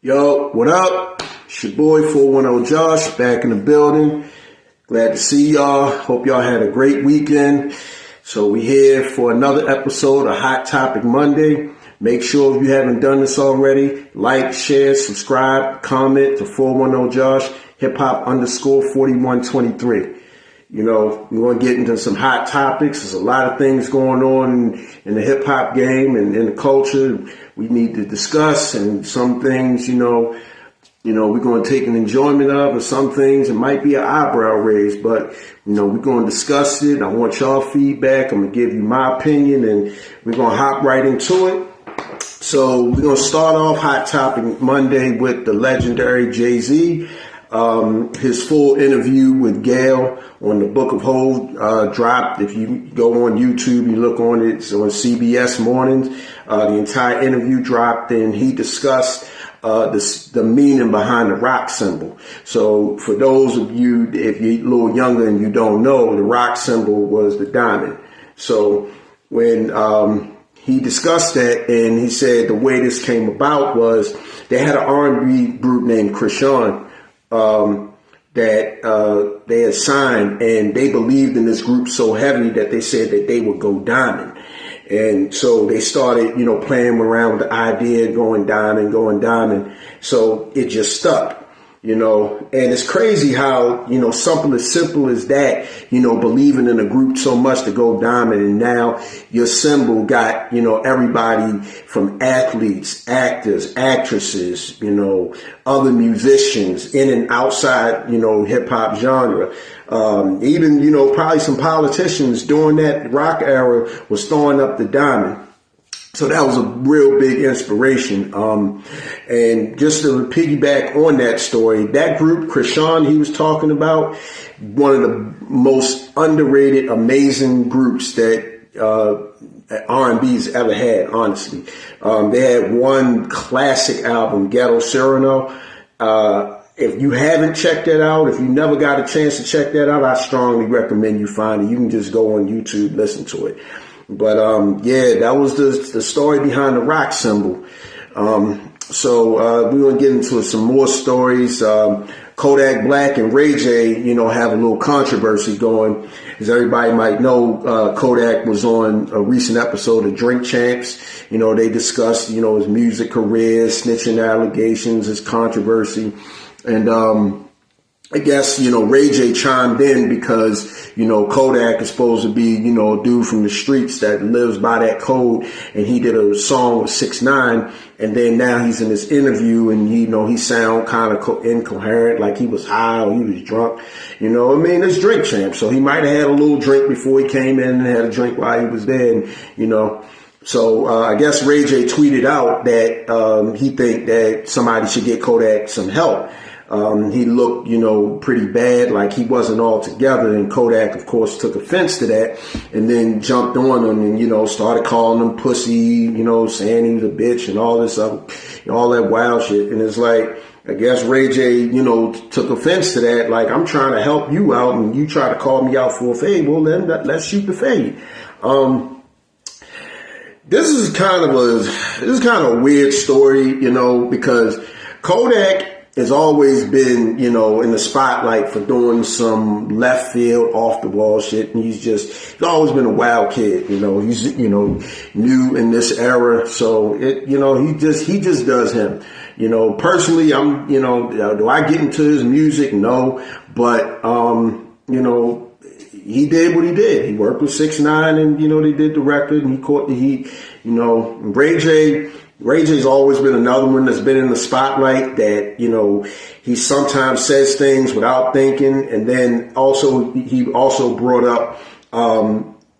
Yo, what up? It's your boy 410 Josh back in the building. Glad to see y'all. Hope y'all had a great weekend. So we here for another episode of Hot Topic Monday. Make sure if you haven't done this already, like, share, subscribe, comment to 410 Josh, hip-hop_4123. You know, we're going to get into some hot topics. There's a lot of things going on in the hip-hop game and in the culture we need to discuss, and some things, you know, we're going to take an enjoyment of, and some things it might be an eyebrow raise, but, we're going to discuss it. I want y'all feedback. I'm going to give you my opinion, and we're going to hop right into it. So we're going to start off Hot Topic Monday with the legendary Jay-Z. His full interview with Gayle on the Book of Hov dropped. If you go on YouTube, you look on it, it's on CBS Mornings. The entire interview dropped, and he discussed the meaning behind the rock symbol. So for those of you, if you're a little younger and you don't know, the rock symbol was the diamond. So when he discussed that, and he said the way this came about was they had an R&B group named Krishan that they had signed, and they believed in this group so heavy that they said that they would go diamond. And so they started, playing around with the idea, going diamond. So it just stuck, and it's crazy how, something as simple as that, believing in a group so much to go diamond. And now your symbol got, everybody from athletes, actors, actresses, other musicians in and outside, hip hop genre. Even, probably some politicians during that rock era was throwing up the diamond. So that was a real big inspiration. And just to piggyback on that story, that group, Krishan, he was talking about, one of the most underrated, amazing groups that R&B's ever had, honestly. They had one classic album, Ghetto Cyrano. If you haven't checked that out, if you never got a chance to check that out, I strongly recommend you find it. You can just go on YouTube, listen to it. But that was the story behind the rock symbol. So we're going to get into some more stories. Kodak Black and Ray J, have a little controversy going. As everybody might know, Kodak was on a recent episode of Drink Champs. They discussed, his music career, snitching allegations, his controversy. And I guess, Ray J chimed in because, Kodak is supposed to be, a dude from the streets that lives by that code. And he did a song with 6ix9ine. And then now he's in this interview and, he sound kind of incoherent, like he was high or he was drunk. It's Drink Champ. So he might have had a little drink before he came in and had a drink while he was there. And, So I guess Ray J tweeted out that he think that somebody should get Kodak some help. He looked, pretty bad, like he wasn't all together. And Kodak, of course, took offense to that and then jumped on him and, started calling him pussy, saying he was a bitch and all this other, all that wild shit. And it's like, I guess Ray J, took offense to that. Like, I'm trying to help you out and you try to call me out for a fade. Well, then let's shoot the fade. This is kind of a weird story, because Kodak has always been, in the spotlight for doing some left field, off the wall shit. And he's always been a wild kid, he's, new in this era. So he just does him, personally, I'm, do I get into his music? No, but, he did what he did. He worked with 6ix9ine and, they did the record and he caught the heat, Ray J's always been another one that's been in the spotlight that, he sometimes says things without thinking. And then he also brought up,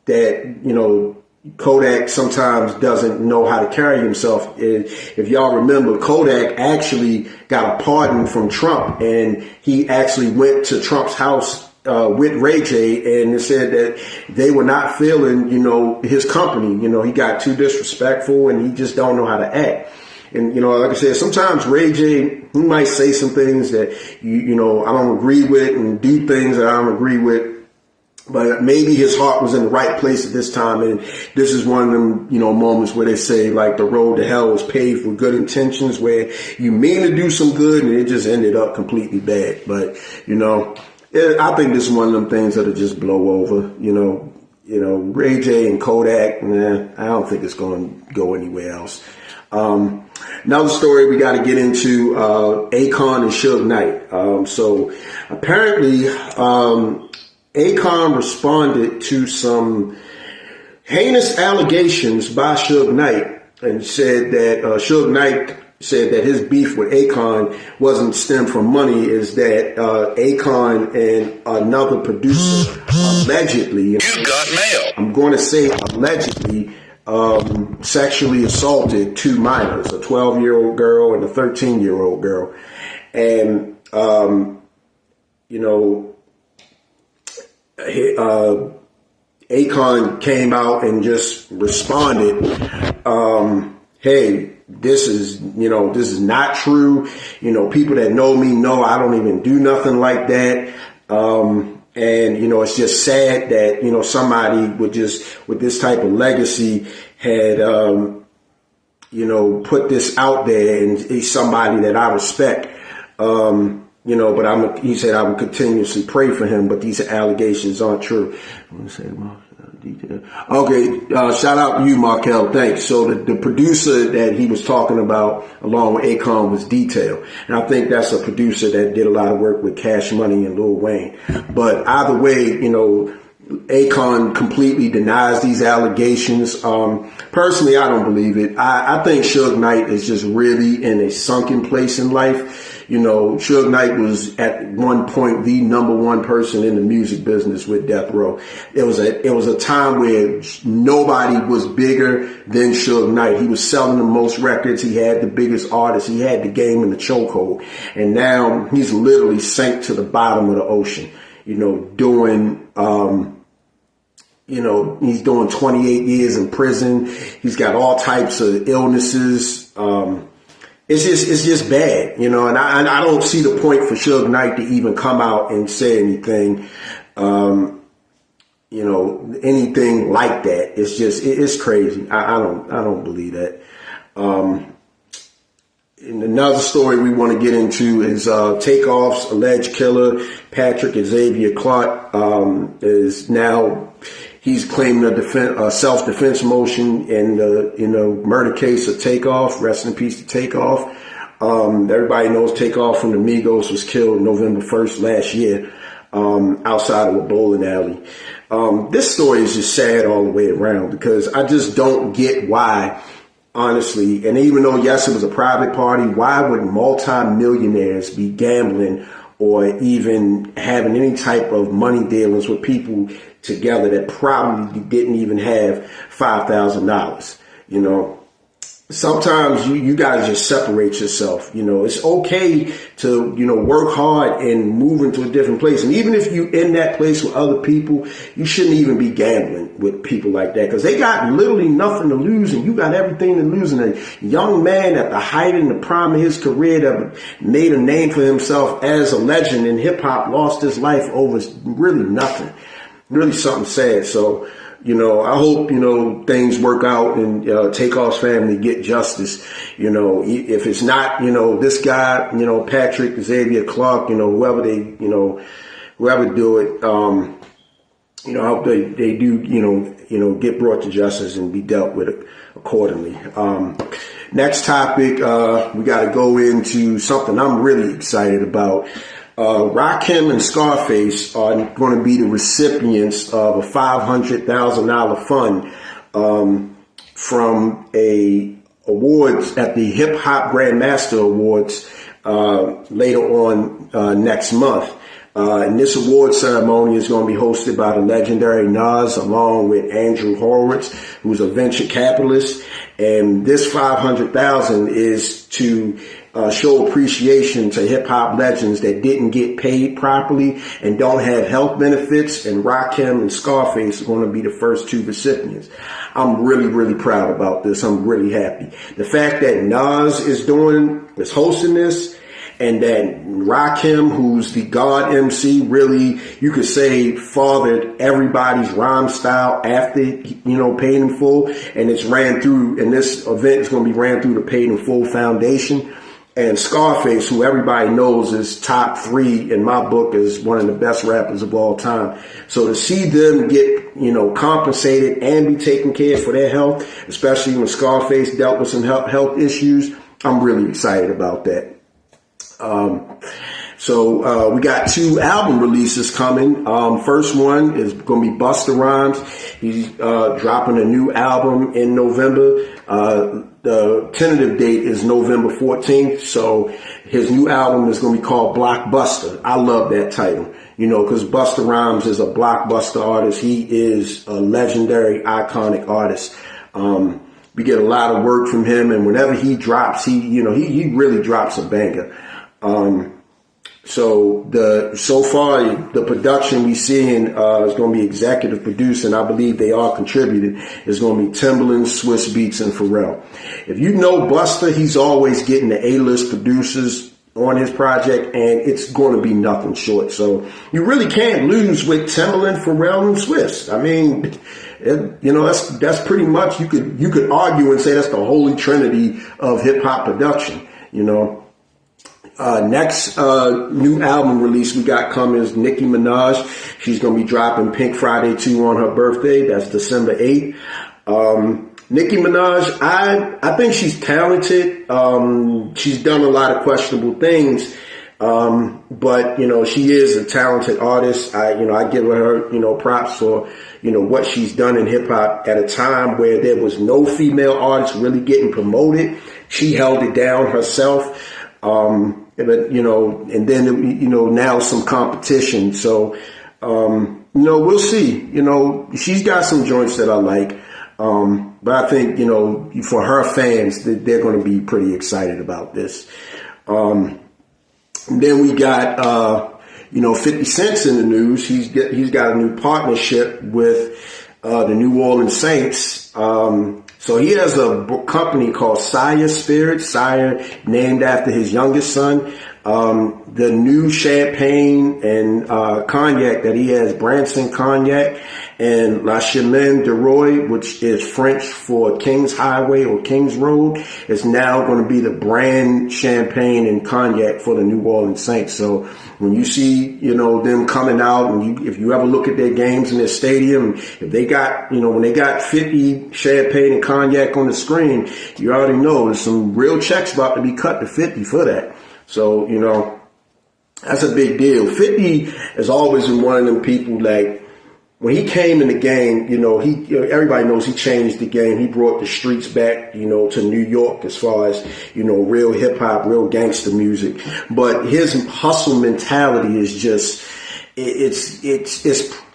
that, Kodak sometimes doesn't know how to carry himself. If y'all remember, Kodak actually got a pardon from Trump and he actually went to Trump's house with Ray J, and it said that they were not feeling, his company. He got too disrespectful and he just don't know how to act. And, like I said, sometimes Ray J, he might say some things that, I don't agree with and do things that I don't agree with. But maybe his heart was in the right place at this time. And this is one of them, moments where they say like the road to hell was paved with good intentions, where you mean to do some good and it just ended up completely bad. But, I think this is one of them things that'll just blow over, Ray J and Kodak. I don't think it's going to go anywhere else. Another story we got to get into, Akon and Suge Knight. So apparently, Akon responded to some heinous allegations by Suge Knight and said that Suge Knight said that his beef with Akon wasn't stemmed from money, is that Akon and another producer allegedly, you got mail. I'm going to say allegedly, sexually assaulted two minors, a 12-year-old girl and a 13-year-old girl. And, Akon came out and just responded, hey, this is not true. People that know me know I don't even do nothing like that. And, it's just sad that, somebody with this type of legacy had, put this out there, and he's somebody that I respect. But he said I would continuously pray for him, but these allegations aren't true. I'm going to say, okay, shout out to you, Markel. Thanks. So the producer that he was talking about along with Akon was Detail. And I think that's a producer that did a lot of work with Cash Money and Lil Wayne. But either way, Akon completely denies these allegations. Personally, I don't believe it. I think Suge Knight is just really in a sunken place in life. Suge Knight was at one point the number one person in the music business with Death Row. It was a time where nobody was bigger than Suge Knight. He was selling the most records. He had the biggest artists. He had the game in the chokehold. And now he's literally sank to the bottom of the ocean, doing, he's doing 28 years in prison. He's got all types of illnesses. It's just bad, and I don't see the point for Suge Knight to even come out and say anything, anything like that. It's crazy. I don't believe that. And another story we want to get into is Takeoff's alleged killer, Patrick Xavier Clark, is now. He's claiming a self-defense motion in the murder case of Takeoff. Rest in peace to Takeoff. Everybody knows Takeoff from the Migos was killed November 1st last year outside of a bowling alley. This story is just sad all the way around, because I just don't get why, honestly, and even though, yes, it was a private party, why would multi-millionaires be gambling or even having any type of money dealings with people together that probably didn't even have $5,000. Sometimes you guys just separate yourself. It's okay to, work hard and move into a different place. And even if you in that place with other people, you shouldn't even be gambling with people like that, because they got literally nothing to lose and you got everything to lose. And a young man at the height and the prime of his career that made a name for himself as a legend in hip hop lost his life over really nothing. Really something sad. So, I hope, things work out and Takeoff's family get justice. If it's not, this guy, Patrick Xavier Clark, whoever do it, I hope they do, get brought to justice and be dealt with accordingly. Next topic, we got to go into something I'm really excited about. Rakim and Scarface are going to be the recipients of a $500,000 fund from a awards at the Hip Hop Grandmaster Awards later on next month. And this award ceremony is going to be hosted by the legendary Nas, along with Andrew Horowitz, who's a venture capitalist. And this $500,000 is to show appreciation to hip hop legends that didn't get paid properly and don't have health benefits. And Rakim and Scarface are going to be the first two recipients. I'm really, really proud about this. I'm really happy. The fact that Nas is hosting this, and that Rakim, who's the God MC, really, you could say, fathered everybody's rhyme style after, Paid in Full. And it's ran through, and this event is going to be ran through the Paid in Full Foundation. And Scarface, who everybody knows is top 3 in my book, is one of the best rappers of all time. So to see them get, compensated and be taken care of for their health, especially when Scarface dealt with some health issues, I'm really excited about that. So we got 2 album releases coming. First one is going to be Busta Rhymes. He's dropping a new album in November. The tentative date is November 14th. So his new album is going to be called Blockbuster. I love that title, because Busta Rhymes is a blockbuster artist. He is a legendary, iconic artist. We get a lot of work from him, and whenever he drops, he really drops a banger. So far, the production we seeing is going to be executive produced, and I believe they are contributed. It's going to be Timbaland, Swiss Beats, and Pharrell. If you know Busta, he's always getting the A-list producers on his project, and it's going to be nothing short. So you really can't lose with Timbaland, Pharrell, and Swiss. I mean, that's pretty much, you could argue and say that's the holy trinity of hip hop production. Next new album release we got coming is Nicki Minaj. She's going to be dropping Pink Friday 2 on her birthday. That's December 8th. Nicki Minaj, I think she's talented. She's done a lot of questionable things. But she is a talented artist. I give her, props for, what she's done in hip hop at a time where there was no female artists really getting promoted. She held it down herself. But, and then, now some competition. So, we'll see. She's got some joints that I like. But I think, for her fans, they're going to be pretty excited about this. Then we got, 50 Cent's in the news. He's got a new partnership with, the New Orleans Saints. So he has a company called Sire Spirits, Sire named after his youngest son. The new champagne and cognac that he has, Branson Cognac and La Chemin de Roy, which is French for King's Highway or King's Road, is now going to be the brand champagne and cognac for the New Orleans Saints. So when you see, them coming out, and if you ever look at their games in their stadium, if they got, when they got 50 champagne and cognac on the screen, you already know there's some real checks about to be cut to 50 for that. So, that's a big deal. 50 has always been one of them people, like, when he came in the game, everybody knows he changed the game. He brought the streets back, to New York as far as, real hip hop, real gangster music. But his hustle mentality is just, it's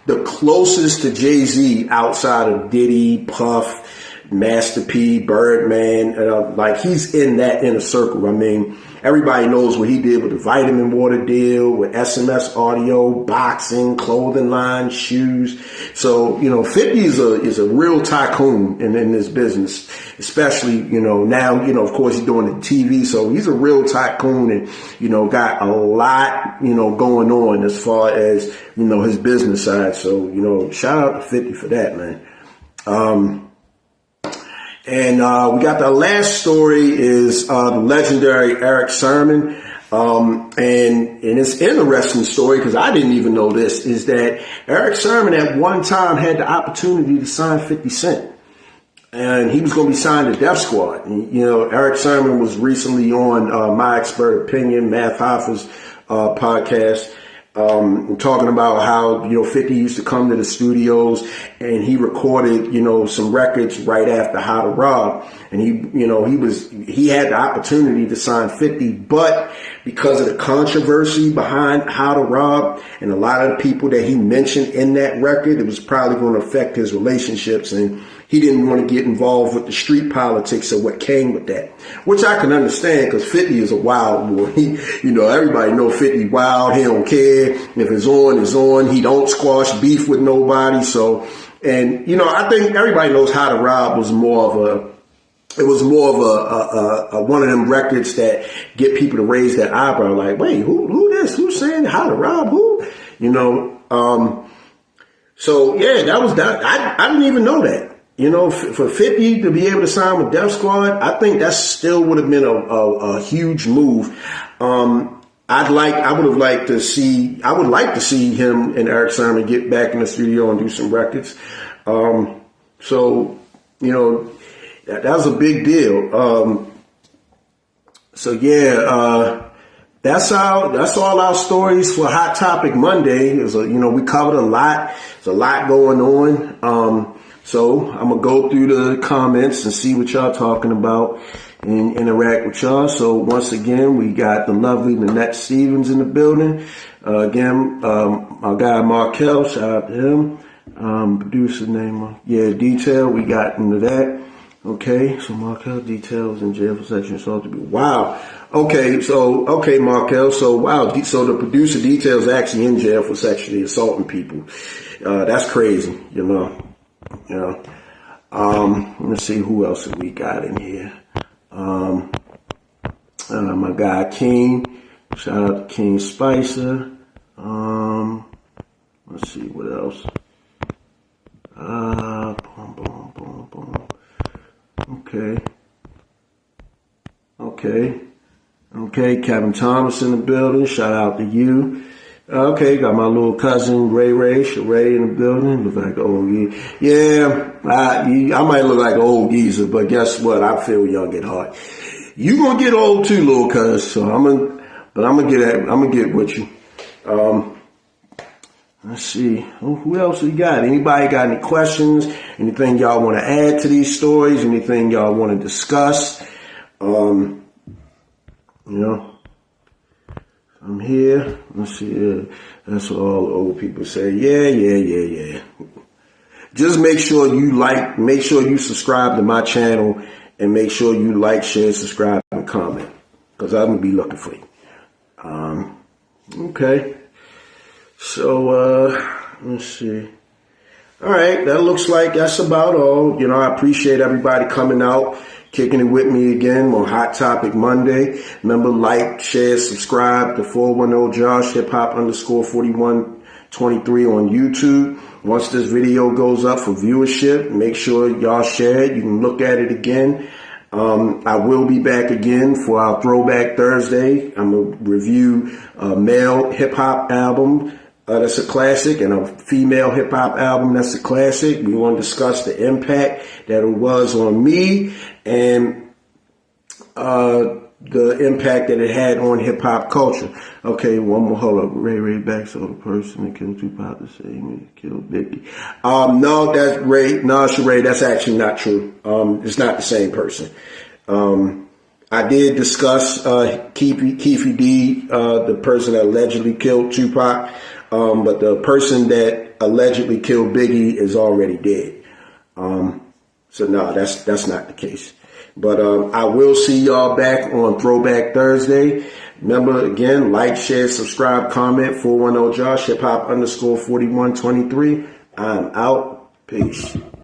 the closest to Jay-Z outside of Diddy, Puff, Master P, Birdman. Like, he's in that inner circle. I mean, everybody knows what he did with the vitamin water deal, with SMS audio, boxing, clothing line, shoes. So, 50 is a real tycoon in this business, especially, now, of course he's doing the TV. So he's a real tycoon and, got a lot, going on as far as, his business side. So, shout out to 50 for that, man. And we got the last story is the legendary Eric Sermon. And it's an interesting story because I didn't even know this, is that Eric Sermon at one time had the opportunity to sign 50 Cent. And he was going to be signed to Def Squad. And, Eric Sermon was recently on My Expert Opinion, Math Hoffa's podcast. Talking about how, 50 used to come to the studios and he recorded, some records right after How to Rob. And he had the opportunity to sign 50, but because of the controversy behind How to Rob and a lot of the people that he mentioned in that record, it was probably going to affect his relationships, and he didn't want to get involved with the street politics of what came with that, which I can understand because 50 is a wild boy. Everybody know 50 wild. He don't care. If it's on, it's on. He don't squash beef with nobody. So, and, I think everybody knows How to Rob was more of it was more of a one of them records that get people to raise their eyebrow, like, wait, who this? Who's saying how to rob who? You know, so yeah, that was that. I didn't even know that. You know, for 50 to be able to sign with Def Squad, I think that still would have been a huge move. I would like to see him and Eric Sermon get back in the studio and do some records. So, you know, that was a big deal. So yeah, that's all our stories for Hot Topic Monday. We covered a lot. There's a lot going on. So I'm gonna go through the comments and see what y'all talking about and interact with y'all. So once again, we got the lovely Nanette Stevens in the building. Again, my guy Markel, shout out to him. Producer name, Detail. We got into that. Okay, so Markel Details in jail for sexual assault. Wow. Okay, Markel. So wow. So the producer Details actually in jail for sexually assaulting people. That's crazy. You know. Let's see who else we got in here. My guy King. Shout out to King Spicer. Let's see what else. Boom. Okay. Kevin Thomas in the building. Shout out to you. Okay, got my little cousin Ray Sheree in the building. Look like an old geezer. Yeah, I might look like an old geezer, but guess what? I feel young at heart. You gonna get old too, little cuz. So I'm gonna get with you. Let's see. Who else we got? Anybody got any questions? Anything y'all want to add to these stories? Anything y'all want to discuss? I'm here. Let's see. That's what all the old people say. Yeah. Just make sure you subscribe to my channel, and make sure you like, share, subscribe, and comment, because I'm gonna be looking for you. Okay. So let's see. All right, that looks like that's about all. I appreciate everybody coming out, kicking it with me again on Hot Topic Monday. Remember, like, share, subscribe to 410 Josh Hip Hop _4123 on YouTube. Once this video goes up for viewership, make sure y'all share it. You can look at it again. I will be back again for our Throwback Thursday. I'm going to review a male hip hop album. That's a classic, and a female hip hop album. That's a classic. We want to discuss the impact that it was on me, and the impact that it had on hip hop culture. Okay, one more. Hold up. Ray back. So the person that killed Tupac the same killed Biggie. No, that's Ray. No, Sheree, that's actually not true. It's not the same person. I did discuss Keefe D, the person that allegedly killed Tupac. But the person that allegedly killed Biggie is already dead. So no, that's not the case. But I will see y'all back on Throwback Thursday. Remember, again, like, share, subscribe, comment, 410 Josh, hip hop _4123. I'm out. Peace.